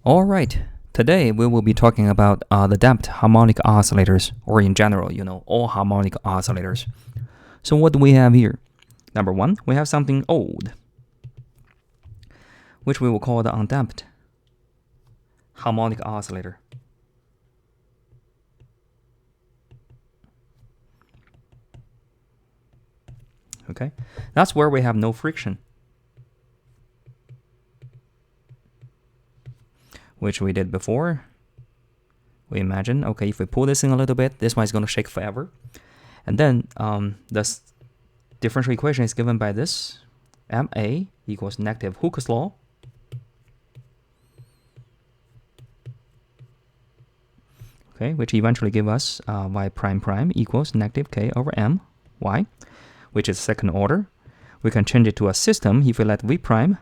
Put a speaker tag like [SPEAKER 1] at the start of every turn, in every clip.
[SPEAKER 1] All right. Today we will be talking about the damped harmonic oscillators, or in general, all harmonic oscillators. So what do we have here? Number one, we have something old, which we will call the undamped harmonic oscillator. Okay, that's where we have no friction, which we did before. We imagine, okay, if we pull this in a little bit, this one is going to shake forever. And then the differential equation is given by this, MA equals negative Hooke's law. Okay, which eventually give us y prime prime equals negative k over m y, which is second order. We can change it to a system if we let v prime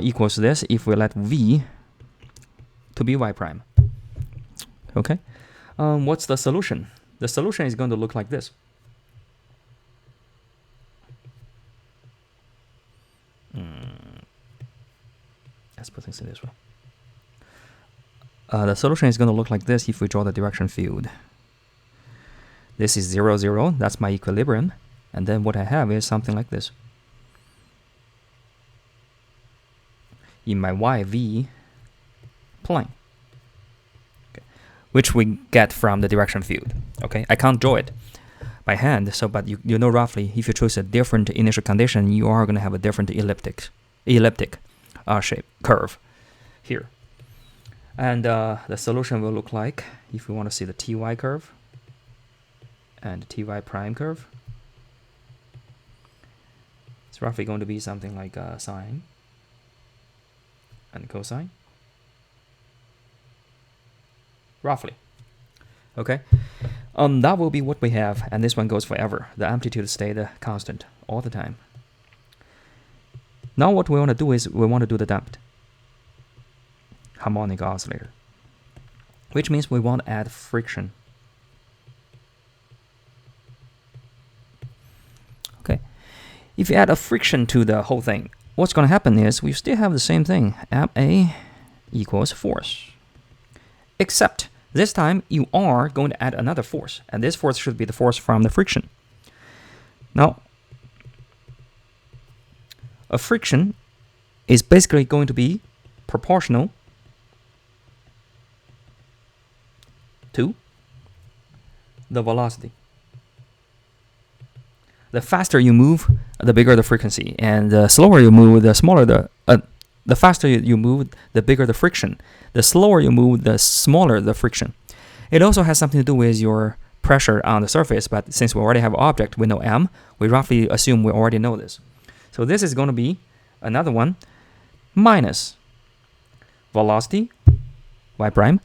[SPEAKER 1] equals this if we let v to be y prime. Okay, what's the solution? The solution is going to look like this. Let's put things in this way. The solution is going to look like this if we draw the direction field. This is 0, 0. That's my equilibrium. And then what I have is something like this. In my YV plane, okay, which we get from the direction field. Okay, I can't draw it by hand, so but you know roughly if you choose a different initial condition, you are going to have a different elliptic shape curve here. And the solution will look like, if we want to see the ty curve and the ty prime curve, it's roughly going to be something like sine and cosine, roughly. Okay, that will be what we have, and this one goes forever. The amplitude stay constant all the time. Now what we want to do is we want to do the damped harmonic oscillator, which means we want to add friction. Okay, if you add a friction to the whole thing, what's going to happen is we still have the same thing. MA equals force, except this time you are going to add another force, and this force should be the force from the friction. Now, a friction is basically going to be proportional to the velocity. The faster you move, the bigger the frequency, and the slower you move, the smaller the faster you move, the bigger the friction. The slower you move, the smaller the friction. It also has something to do with your pressure on the surface, but since we already have an object, we know m, we roughly assume we already know this. So this is going to be another one minus velocity, y prime.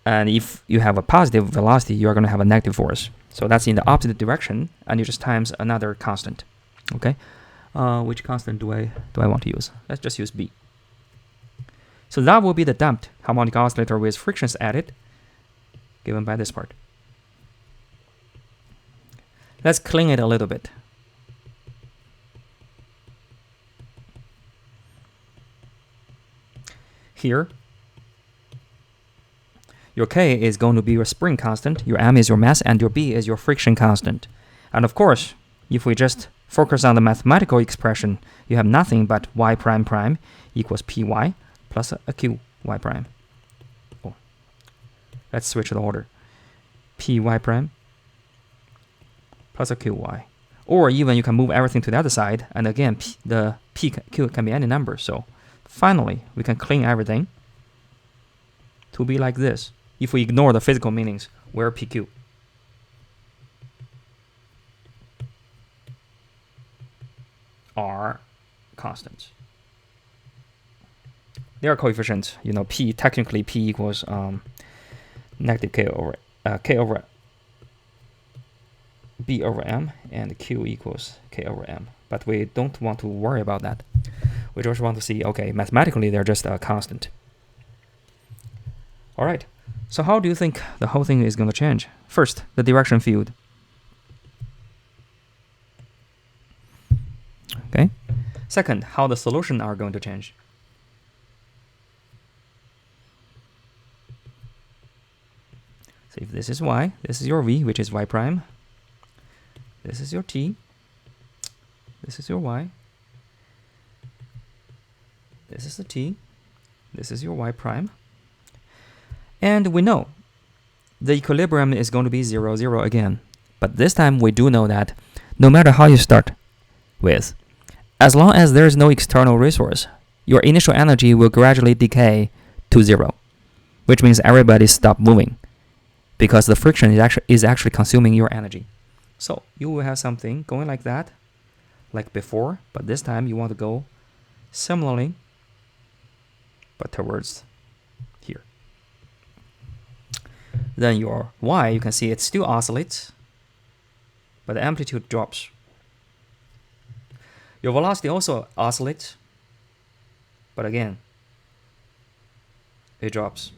[SPEAKER 1] And if you have a positive velocity, you are going to have a negative force. So that's in the opposite direction, and you just times another constant. Okay, which constant do I want to use? Let's just use b. So that will be the damped harmonic oscillator with frictions added, given by this part. Let's clean it a little bit. Here, your k is going to be your spring constant, your m is your mass, and your b is your friction constant. And of course, if we just focus on the mathematical expression, you have nothing but y prime prime equals py plus a qy prime. Oh, let's switch the order. Py prime plus a qy. Or even you can move everything to the other side, and again, the q can be any number. So finally, we can clean everything to be like this. If we ignore the physical meanings, where PQ are constants. They are coefficients. P, technically P equals negative k over b over m, and q equals k over m. But we don't want to worry about that. We just want to see, okay, mathematically they're just a constant. All right. So how do you think the whole thing is going to change? First, the direction field. Okay. Second, how the solution are going to change. So if this is y, this is your v, which is y prime. This is your t. This is your y. This is the t. This is your y prime. And we know the equilibrium is going to be 0, 0 again. But this time we do know that no matter how you start with, as long as there is no external resource, your initial energy will gradually decay to 0, which means everybody stop moving because the friction is actually consuming your energy. So you will have something going like that, like before, but this time you want to go similarly, but towards here. Then your y, you can see it still oscillates, but the amplitude drops. Your velocity also oscillates, but again, it drops.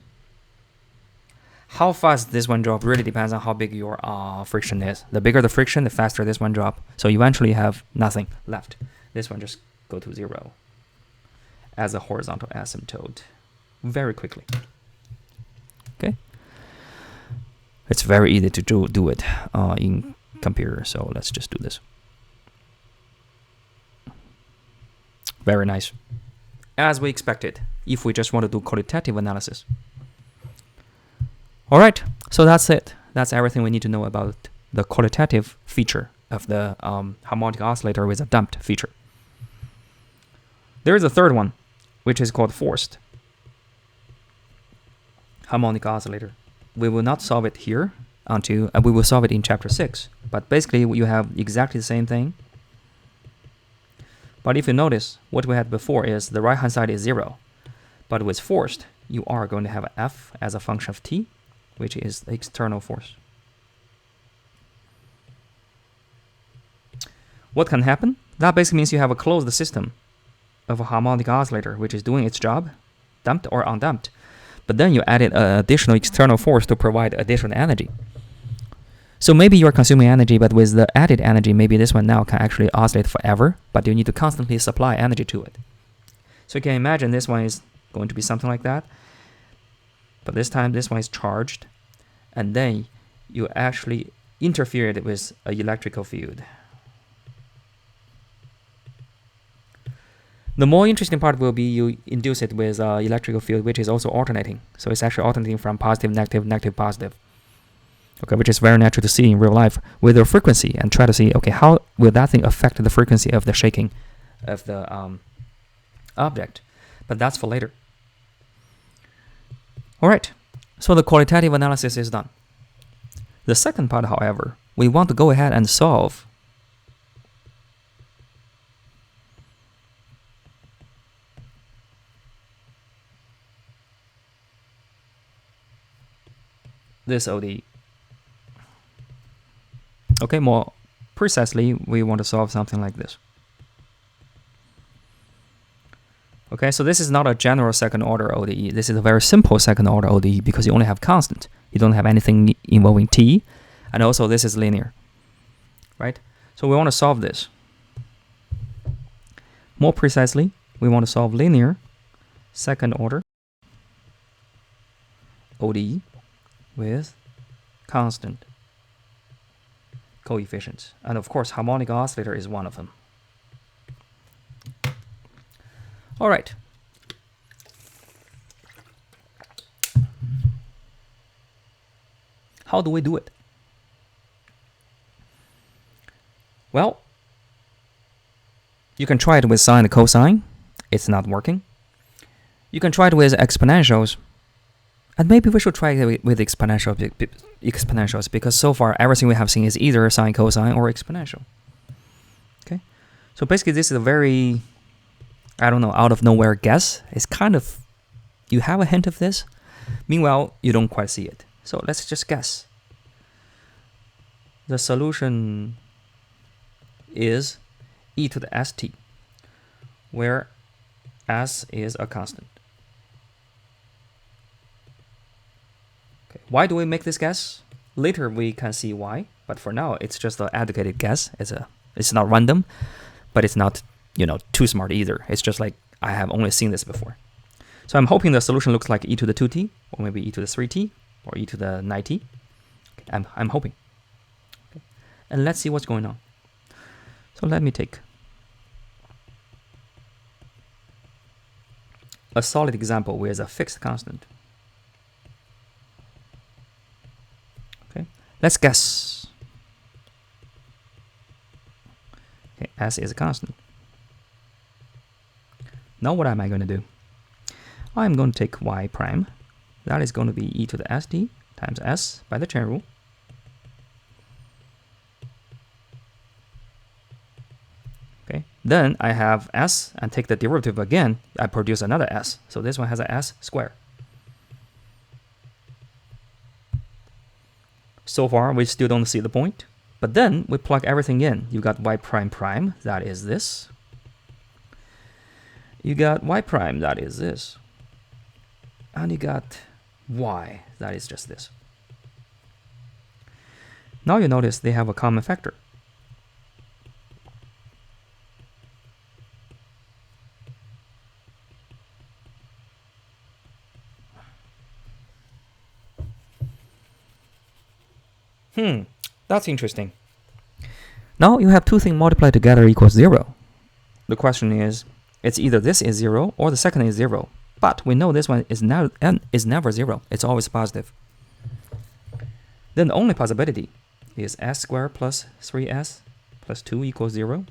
[SPEAKER 1] How fast this one drops really depends on how big your friction is. The bigger the friction, the faster this one drops. So eventually you have nothing left. This one just go to 0 as a horizontal asymptote very quickly. Okay, it's very easy to do it in computer. So let's just do this. Very nice. As we expected, if we just want to do qualitative analysis. All right, so that's it. That's everything we need to know about the qualitative feature of the harmonic oscillator with a damped feature. There is a third one, which is called forced harmonic oscillator. We will not solve it here until we will solve it in chapter 6. But basically, you have exactly the same thing. But if you notice, what we had before is the right-hand side is 0. But with forced, you are going to have F as a function of t, which is the external force. What can happen? That basically means you have a closed system of a harmonic oscillator, which is doing its job, damped or undamped. But then you added an additional external force to provide additional energy. So maybe you're consuming energy, but with the added energy, maybe this one now can actually oscillate forever, but you need to constantly supply energy to it. So you can imagine this one is going to be something like that. But this time, this one is charged, and then you actually interfered with an electrical field. The more interesting part will be you induce it with an electrical field, which is also alternating. So it's actually alternating from positive, negative, negative, positive. Okay, which is very natural to see in real life with your frequency, and try to see, okay, how will that thing affect the frequency of the shaking of the object? But that's for later. All right, so the qualitative analysis is done. The second part, however, we want to go ahead and solve this ODE. Okay, more precisely, we want to solve something like this. Okay, so this is not a general second order ODE. This is a very simple second order ODE because you only have constant. You don't have anything involving t, and also this is linear, right? So we want to solve this. More precisely, we want to solve linear second order ODE with constant coefficients. And of course, harmonic oscillator is one of them. All right. How do we do it? Well, you can try it with sine and cosine. It's not working. You can try it with exponentials. And maybe we should try it with exponentials because so far everything we have seen is either sine, cosine, or exponential. Okay, so basically this is a very, I don't know, out of nowhere guess. It's kind of, you have a hint of this. Meanwhile, you don't quite see it. So let's just guess. The solution is e to the st, where s is a constant. Why do we make this guess? Later we can see why, but for now it's just an educated guess. It's not random, but it's not too smart either. It's just like I have only seen this before. So I'm hoping the solution looks like e to the 2t, or maybe e to the 3t, or e to the 9t. Okay, I'm hoping. Okay. And let's see what's going on. So let me take a solid example with a fixed constant. Okay, let's guess. Okay, s is a constant. Now what am I going to do? I'm going to take y prime. That is going to be e to the st times s by the chain rule. Okay, then I have s and take the derivative again. I produce another s. So this one has a s square. So far, we still don't see the point. But then we plug everything in. You got y prime prime, that is this. You got y prime, that is this. And you got y, that is just this. Now you notice they have a common factor. That's interesting. Now you have two things multiplied together equals 0. The question is, it's either this is 0 or the second is 0. But we know this one is never 0. It's always positive. Then the only possibility is s squared plus 3s plus 2 equals 0.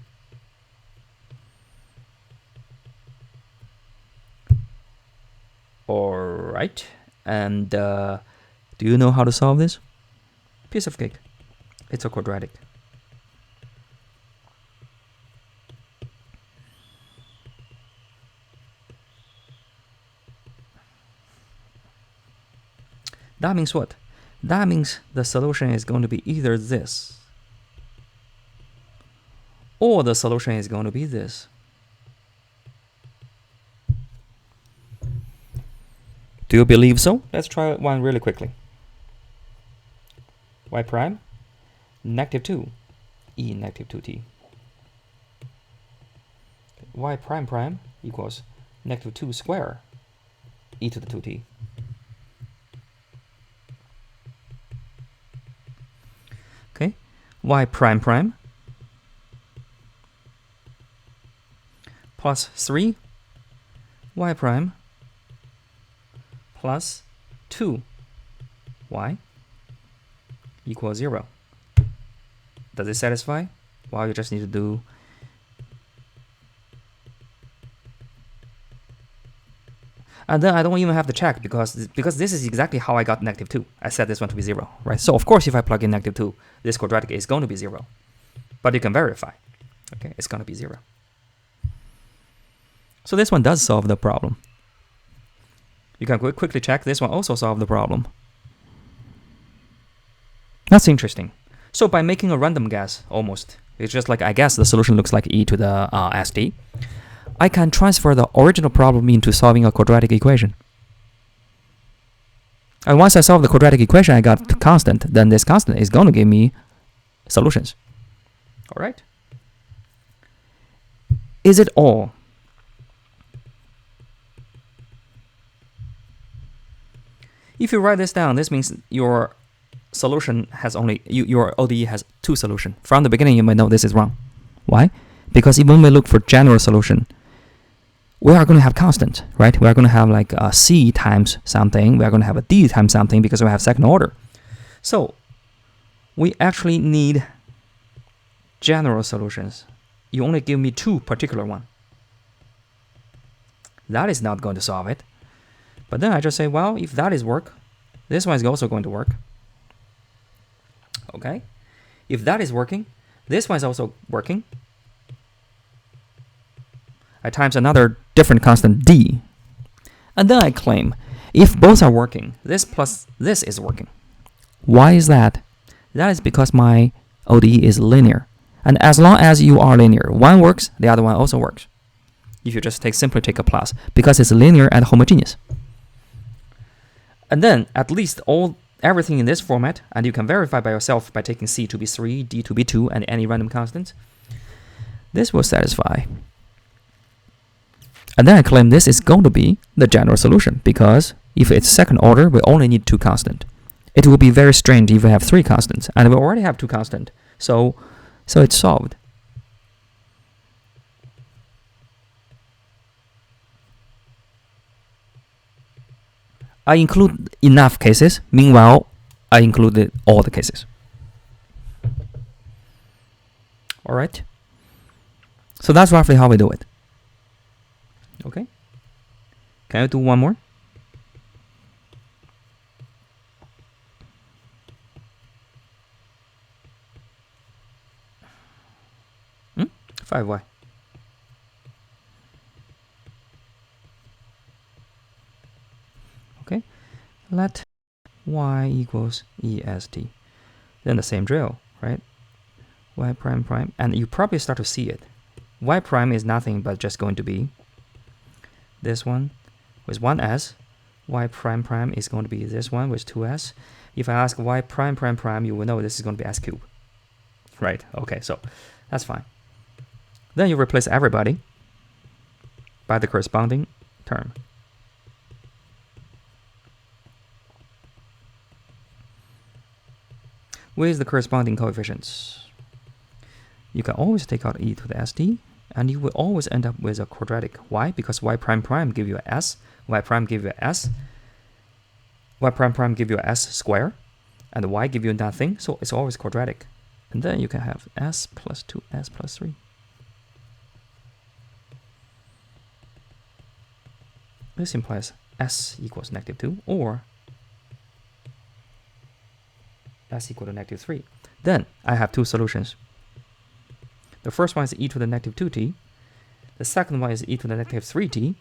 [SPEAKER 1] Alright. And do you know how to solve this? Piece of cake. It's a quadratic. That means what? That means the solution is going to be either this, or the solution is going to be this. Do you believe so? Let's try one really quickly. Y prime, negative 2, e negative 2t. Y prime prime equals negative 2 square, e to the 2t. Okay, y prime prime plus 3 y prime plus 2 y equals 0. Does it satisfy? Well, you just need to do and then I don't even have to check because this is exactly how I got negative 2. I set this one to be 0, right? So of course if I plug in negative 2, this quadratic is going to be 0. But you can verify. Okay, it's going to be 0. So this one does solve the problem. You can quickly check this one also solve the problem. That's interesting. So by making a random guess, almost, it's just like I guess the solution looks like e to the st, I can transfer the original problem into solving a quadratic equation. And once I solve the quadratic equation, I got constant, then this constant is going to give me solutions. All right? Is it all? If you write this down, this means your solution has only, your ODE has 2 solutions. From the beginning, you might know this is wrong. Why? Because even when we look for general solution, we are going to have constant, right? We are going to have like a C times something. We are going to have a D times something because we have second order. So we actually need general solutions. You only give me 2 particular one. That is not going to solve it. But then I just say, well, if that is work, this one is also going to work. Okay? If that is working, this one is also working. I times another different constant D. And then I claim, if both are working, this plus this is working. Why is that? That is because my ODE is linear. And as long as you are linear, one works, the other one also works. If you just simply take a plus, because it's linear and homogeneous. And then at least everything in this format, and you can verify by yourself by taking C to be 3, D to be 2, and any random constant. This will satisfy. And then I claim this is going to be the general solution, because if it's second order, we only need 2 constants. It will be very strange if we have 3 constants, and we already have 2 constants. So it's solved. I include enough cases. Meanwhile, I included all the cases. All right. So that's roughly how we do it. Okay. Can I do one more? Hmm? 5y. Okay. Let y equals est. Then the same drill, right? Y prime prime, and you probably start to see it. Y prime is nothing but just going to be this one with 1s. Y prime prime is going to be this one with 2s. If I ask y prime prime prime, you will know this is going to be s cubed. Right, okay, so that's fine. Then you replace everybody by the corresponding term. With the corresponding coefficients. You can always take out e to the st, and you will always end up with a quadratic. Why? Because y prime prime give you a s, y prime give you a s, y prime prime give you a s square, and y give you nothing, so it's always quadratic. And then you can have s plus 2s plus 3. This implies s equals -2, or s equal to -3. Then I have 2 solutions. The first one is e to the -2t. The second one is e to the -3t.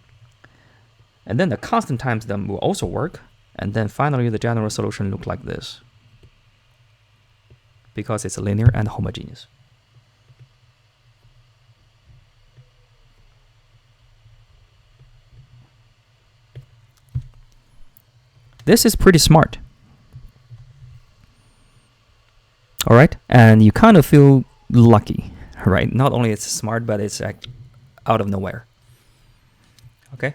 [SPEAKER 1] And then the constant times them will also work. And then finally the general solution looks like this, because it's linear and homogeneous. This is pretty smart. All right, and you kind of feel lucky, right? Not only it's smart, but it's out of nowhere. Okay,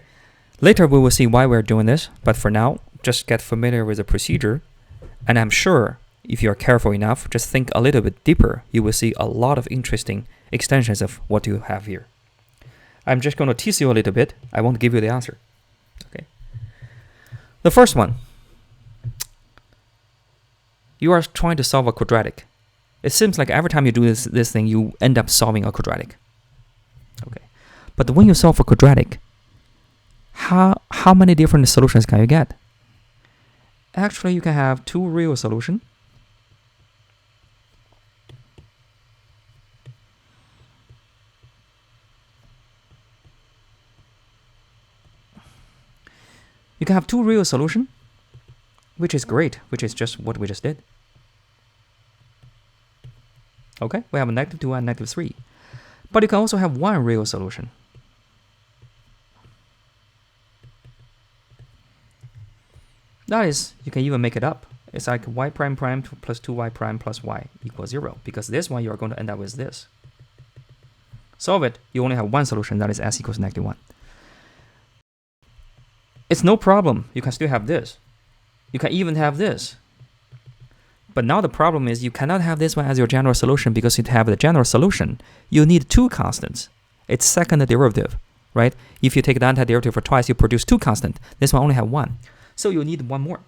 [SPEAKER 1] later we will see why we're doing this, but for now, just get familiar with the procedure, and I'm sure if you're careful enough, just think a little bit deeper, you will see a lot of interesting extensions of what you have here. I'm just going to tease you a little bit. I won't give you the answer. Okay. The first one. You are trying to solve a quadratic. It seems like every time you do this thing, you end up solving a quadratic. Okay. But when you solve a quadratic, how many different solutions can you get? Actually, you can have 2 real solutions. You can have 2 real solutions, which is great, which is just what we just did. Okay, we have a -2 and -3. But you can also have 1 real solution. That is, you can even make it up. It's like y prime prime plus 2y prime plus y equals 0, because this one you are going to end up with this. Solve it, you only have 1 solution, that is s equals -1. It's no problem, you can still have this. You can even have this. But now the problem is you cannot have this one as your general solution, because to have the general solution, you need 2 constants. It's second derivative, right? If you take the antiderivative for twice, you produce 2 constants. This one only have 1. So you need 1 more.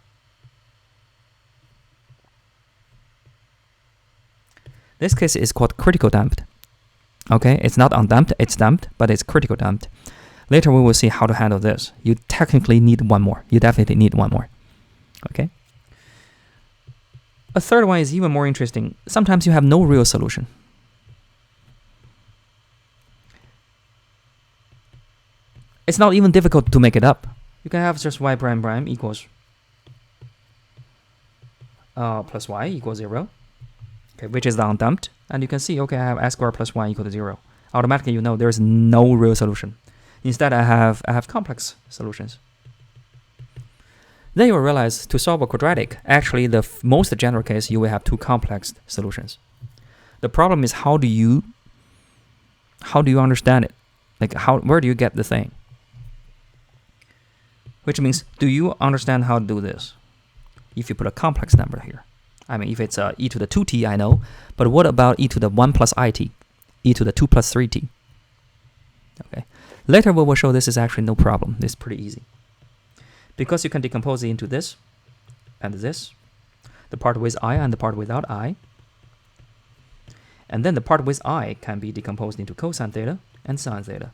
[SPEAKER 1] This case is called critical damped. Okay, it's not undamped, it's damped, but it's critical damped. Later we will see how to handle this. You technically need 1 more. You definitely need 1 more. Okay. A third one is even more interesting. Sometimes you have no real solution. It's not even difficult to make it up. You can have just y prime prime equals plus y equals 0. Okay, which is the undamped. And you can see, okay, I have s squared plus y equal to 0. Automatically, you know there is no real solution. Instead, I have complex solutions. Then you will realize to solve a quadratic, actually the most general case, you will have 2 complex solutions. The problem is how do you understand it? Like where do you get the thing? Which means, do you understand how to do this? If you put a complex number here. I mean, if it's e to the 2t, I know. But what about e to the 1 plus it? E to the 2 plus 3t? Okay. Later we will show this is actually no problem. This is pretty easy. Because you can decompose it into this and this. The part with I and the part without I. And then the part with I can be decomposed into cosine theta and sine theta.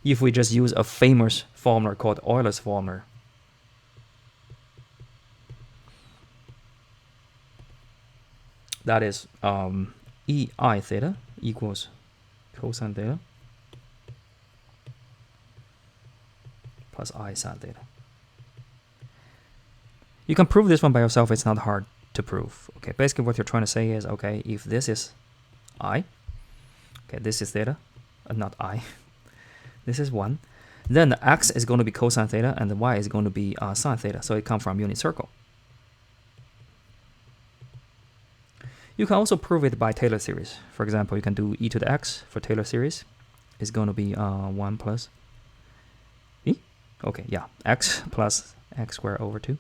[SPEAKER 1] If we just use a famous formula called Euler's formula, that is ei theta equals cosine theta plus I sine theta. You can prove this one by yourself. It's not hard to prove. Okay, basically what you're trying to say is, okay, if this is I, okay, this is theta, not I, this is 1, then the x is going to be cosine theta and the y is going to be sine theta, so it comes from unit circle. You can also prove it by Taylor series. For example, you can do e to the x for Taylor series is going to be 1 plus e. Okay, yeah, x plus x squared over 2.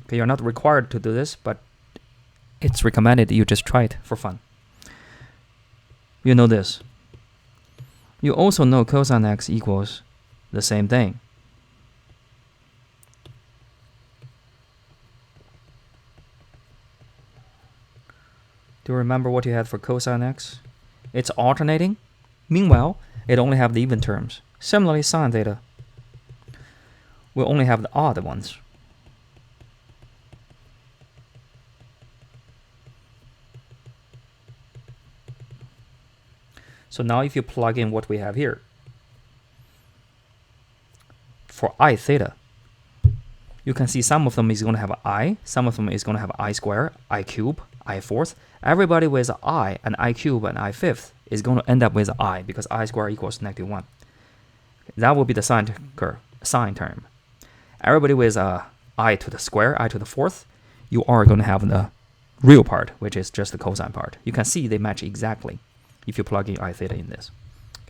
[SPEAKER 1] Okay, you're not required to do this, but it's recommended that you just try it for fun. You know this. You also know cosine x equals the same thing. Do you remember what you had for cosine x? It's alternating. Meanwhile, it only have the even terms. Similarly, sine theta will only have the odd ones. So now if you plug in what we have here, for I theta, you can see some of them is going to have I, some of them is going to have I square, I cube, I fourth. Everybody with I and I cube and I fifth is going to end up with I because I square equals -1. That will be the sine term. Everybody with I to the square, I to the fourth, you are going to have the real part, which is just the cosine part. You can see they match exactly if you plug in I theta in this.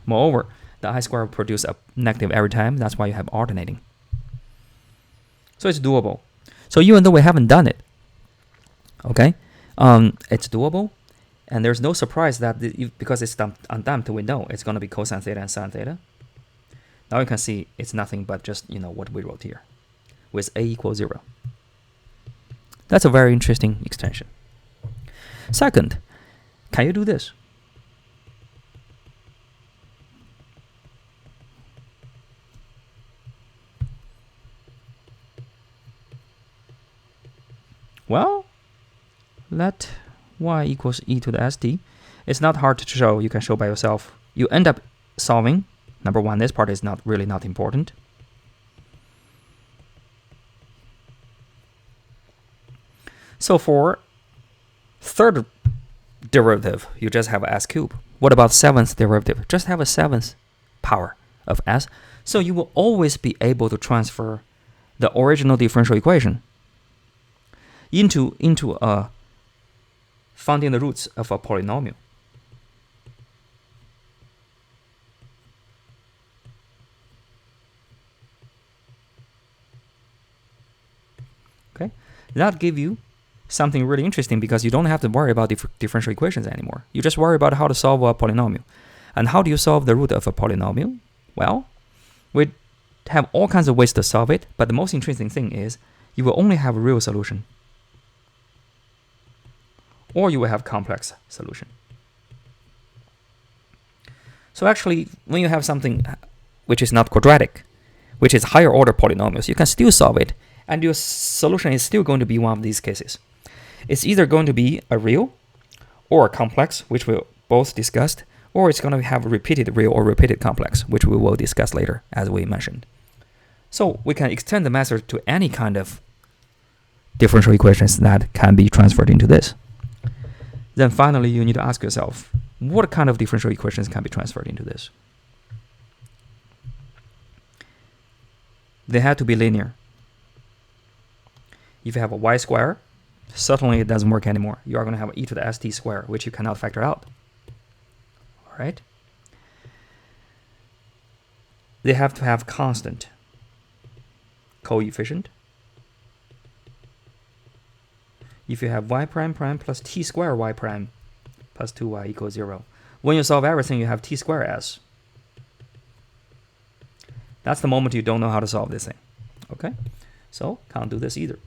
[SPEAKER 1] Moreover, the I square will produce a negative every time. That's why you have alternating. So it's doable. So even though we haven't done it, okay, it's doable. And there's no surprise that because it's undamped, we know it's going to be cosine theta and sine theta. Now you can see it's nothing but just, what we wrote here with a equals 0. That's a very interesting extension. Second, can you do this? Well, let y equals e to the st. It's not hard to show. You can show by yourself. You end up solving. Number one, this part is not important. So for third derivative, you just have s cube. What about seventh derivative? Just have a seventh power of s. So you will always be able to transfer the original differential equation into finding the roots of a polynomial. Okay, that gives you something really interesting because you don't have to worry about differential equations anymore. You just worry about how to solve a polynomial. And how do you solve the root of a polynomial? Well, we have all kinds of ways to solve it, but the most interesting thing is you will only have a real solution, or you will have complex solution. So actually, when you have something which is not quadratic, which is higher order polynomials, you can still solve it, and your solution is still going to be one of these cases. It's either going to be a real or a complex, which we both discussed, or it's going to have a repeated real or repeated complex, which we will discuss later, as we mentioned. So we can extend the method to any kind of differential equations that can be transferred into this. Then finally, you need to ask yourself, what kind of differential equations can be transferred into this? They had to be linear. If you have a y square, certainly it doesn't work anymore. You are going to have e to the st square, which you cannot factor out. All right? They have to have constant coefficient. If you have y prime prime plus t square y prime plus 2y equals 0. When you solve everything, you have t square s. That's the moment you don't know how to solve this thing. Okay? So, can't do this either.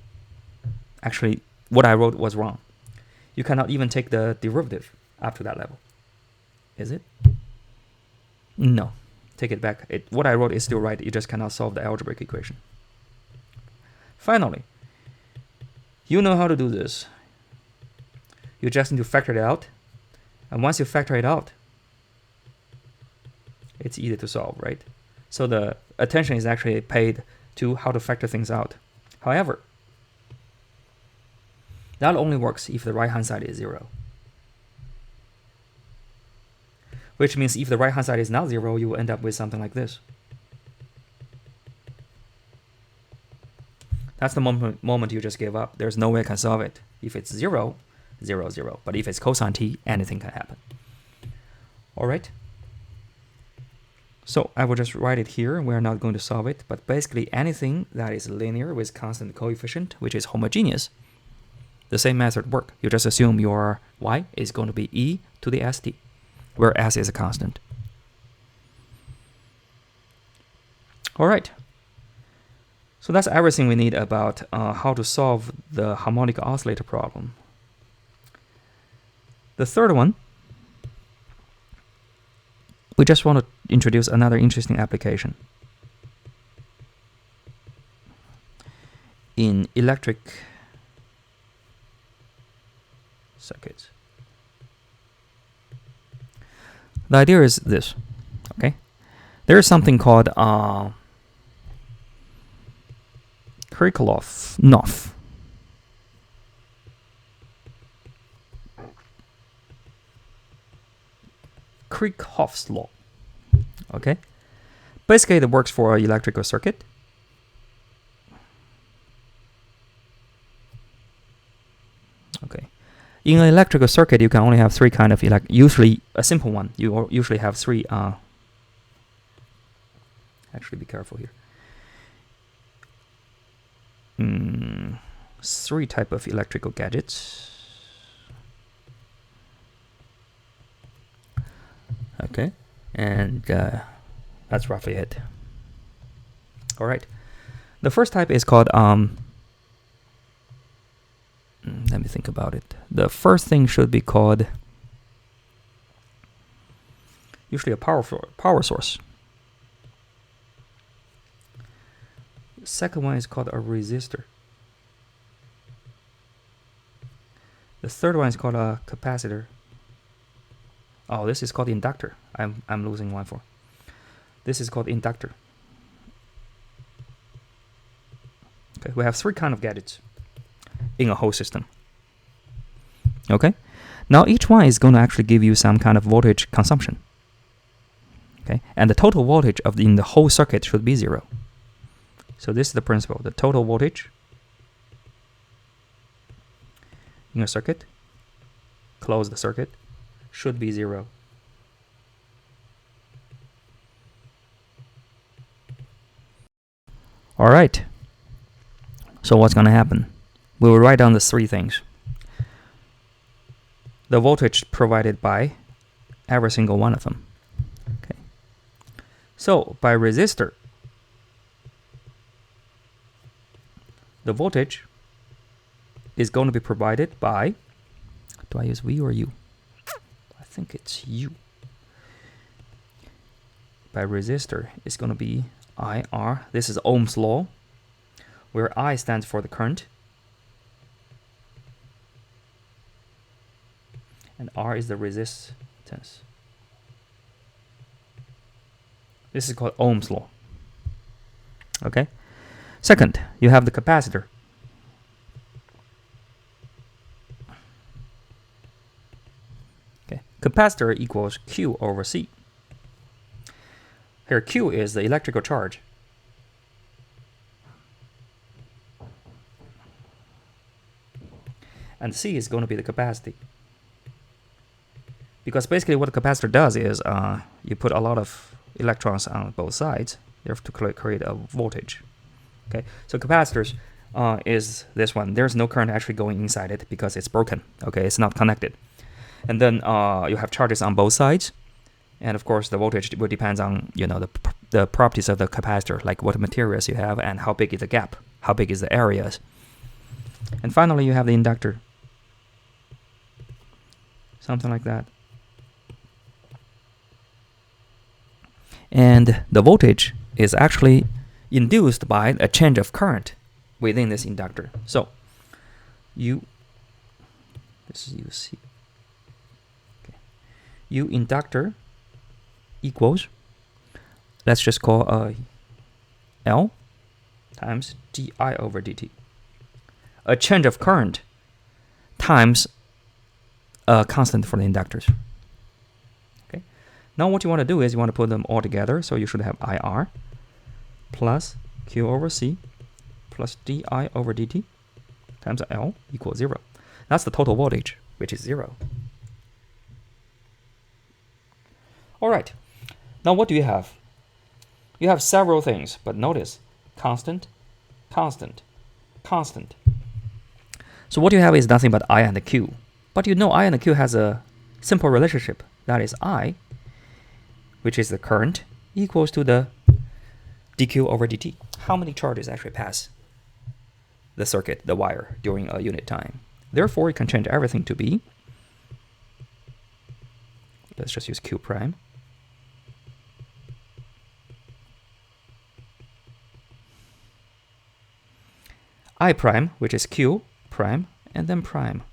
[SPEAKER 1] Actually, what I wrote was wrong. You cannot even take the derivative up to that level. Is it? No. Take it back. What I wrote is still right. You just cannot solve the algebraic equation. Finally, you know how to do this. You just need to factor it out. And once you factor it out, it's easy to solve, right? So the attention is actually paid to how to factor things out. However, that only works if the right-hand side is 0. Which means if the right-hand side is not 0, you will end up with something like this. That's the moment you just give up. There's no way I can solve it. If it's 0, 0, 0. But if it's cosine t, anything can happen. All right? So I will just write it here. We're not going to solve it. But basically anything that is linear with constant coefficient, which is homogeneous, the same method works. You just assume your y is going to be e to the st, where s is a constant. All right. So that's everything we need about how to solve the harmonic oscillator problem. The third one, we just want to introduce another interesting application. In electric circuits. The idea is this, okay? There is something called Kirchhoff's law. Okay? Basically, it works for an electrical circuit. Okay. In an electrical circuit, you can only have 3 kind of usually a simple one. You usually have 3 actually be careful here. 3 type of electrical gadgets. Okay, and that's roughly it. All right, the first type is called let me think about it. The first thing should be called usually a power source. The second one is called a resistor. The third one is called a capacitor. Oh, this is called inductor. I'm losing one for. This is called inductor. Okay, we have 3 kind of gadgets in a whole system. Okay, now each one is going to actually give you some kind of voltage consumption. Okay, and the total voltage in the whole circuit should be 0. So this is the principle. The total voltage in a circuit, close the circuit, should be 0. All right. So what's going to happen? We will write down the 3 things. The voltage provided by every single one of them. Okay. So by resistor, the voltage is going to be provided by, do I use V or U? I think it's U. By resistor, it's going to be IR. This is Ohm's law, where I stands for the current, and R is the resistance. This is called Ohm's law. Okay. Second, you have the capacitor. Okay. Capacitor equals Q over C. Here, Q is the electrical charge. and C is going to be the capacity. Because basically what a capacitor does is you put a lot of electrons on both sides, therefore to create a voltage. Okay, so capacitors is this one. There's no current actually going inside it because it's broken. Okay, it's not connected. And then you have charges on both sides, and of course the voltage will depends on the properties of the capacitor, like what materials you have and how big is the gap, how big is the areas. And finally you have the inductor, something like that. And the voltage is actually induced by a change of current within this inductor. So this is UC. Okay. U inductor equals, let's just call L times di over dt. A change of current times a constant for the inductors. Okay. Now what you want to do is you want to put them all together. So you should have IR plus Q over C plus di over dt times L equals 0. That's the total voltage, which is 0. All right. Now what do you have? You have several things, but notice constant, constant, constant. So what you have is nothing but I and the Q. But you know I and the Q has a simple relationship. That is I, which is the current, equals to the dq over dt. How many charges actually pass the circuit, the wire, during a unit time? Therefore, you can change everything to be, let's just use Q prime. I prime, which is Q prime, and then prime.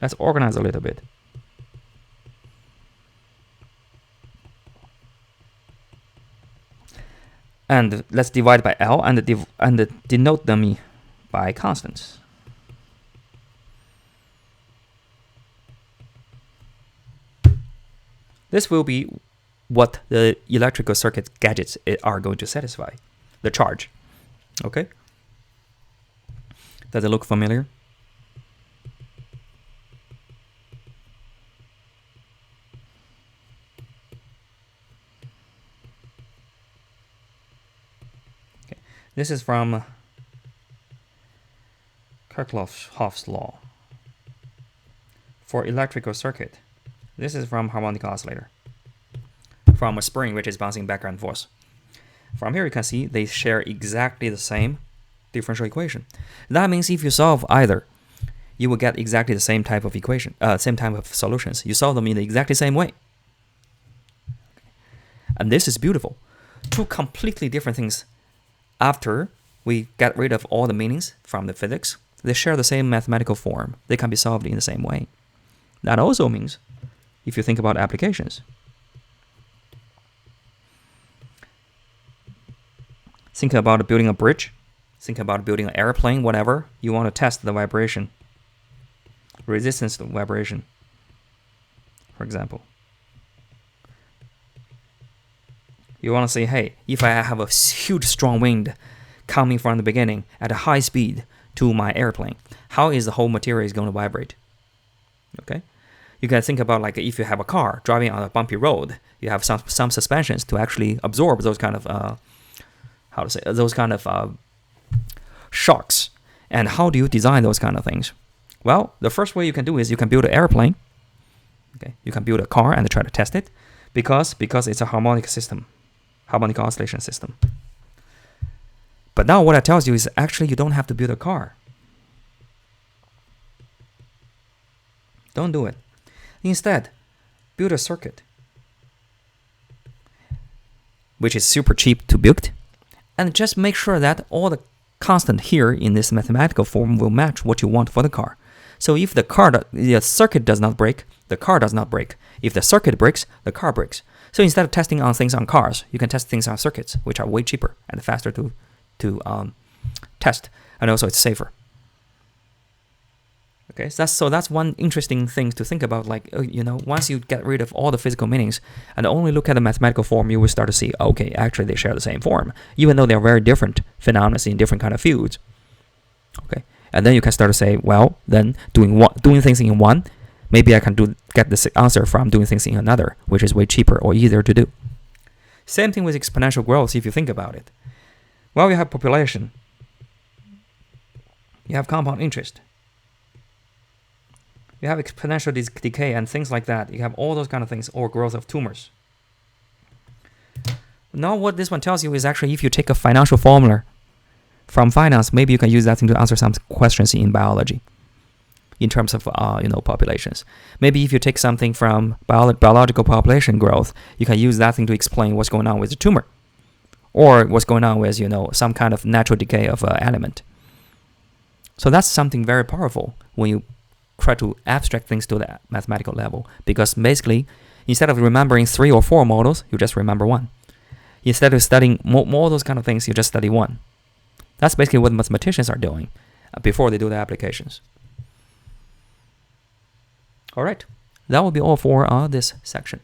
[SPEAKER 1] Let's organize a little bit. And let's divide by L and denote them by constants. This will be what the electrical circuit gadgets are going to satisfy, the charge. Okay? Does it look familiar? Okay. This is from Kirchhoff's law for electrical circuit. This is from harmonic oscillator, from a spring which is bouncing back and forth. From here you can see they share exactly the same differential equation. That means if you solve either, you will get exactly the same type of equation, same type of solutions. You solve them in the exactly same way. And this is beautiful. Two completely different things. After we get rid of all the meanings from the physics, they share the same mathematical form. They can be solved in the same way. That also means, if you think about applications, think about building a bridge, think about building an airplane, whatever. You want to test the vibration, resistance to vibration, for example. You want to say, hey, if I have a huge strong wind coming from the beginning at a high speed to my airplane, how is the whole material going to vibrate? Okay? You can think about, like, if you have a car driving on a bumpy road, you have some suspensions to actually absorb those kind of shocks. And how do you design those kind of things? Well, the first way you can do is you can build an airplane. Okay, you can build a car and try to test it because it's a harmonic system, harmonic oscillation system. But now what it tells you is actually you don't have to build a car. Don't do it. Instead, build a circuit, which is super cheap to build, and just make sure that all the constant here in this mathematical form will match what you want for the car. So if the circuit does not break, the car does not break. If the circuit breaks, the car breaks. So instead of testing on things on cars, you can test things on circuits, which are way cheaper and faster to test, and also it's safer. Okay, so that's one interesting thing to think about. Like, once you get rid of all the physical meanings and only look at the mathematical form, you will start to see, okay, actually they share the same form, even though they're very different phenomena in different kind of fields. Okay, And then you can start to say, well, then doing things in one, maybe I can get this answer from doing things in another, which is way cheaper or easier to do. Same thing with exponential growth if you think about it. Well, you have population, you have compound interest, you have exponential decay and things like that. You have all those kind of things, or growth of tumors. Now what this one tells you is actually if you take a financial formula from finance, maybe you can use that thing to answer some questions in biology in terms of populations. Maybe if you take something from biological population growth, you can use that thing to explain what's going on with the tumor, or what's going on with some kind of natural decay of an element. So that's something very powerful when you try to abstract things to the mathematical level, because basically instead of remembering 3 or 4 models, you just remember one. Instead of studying more of those kind of things, you just study one. That's basically what mathematicians are doing before they do the applications. All right, that will be all for this section.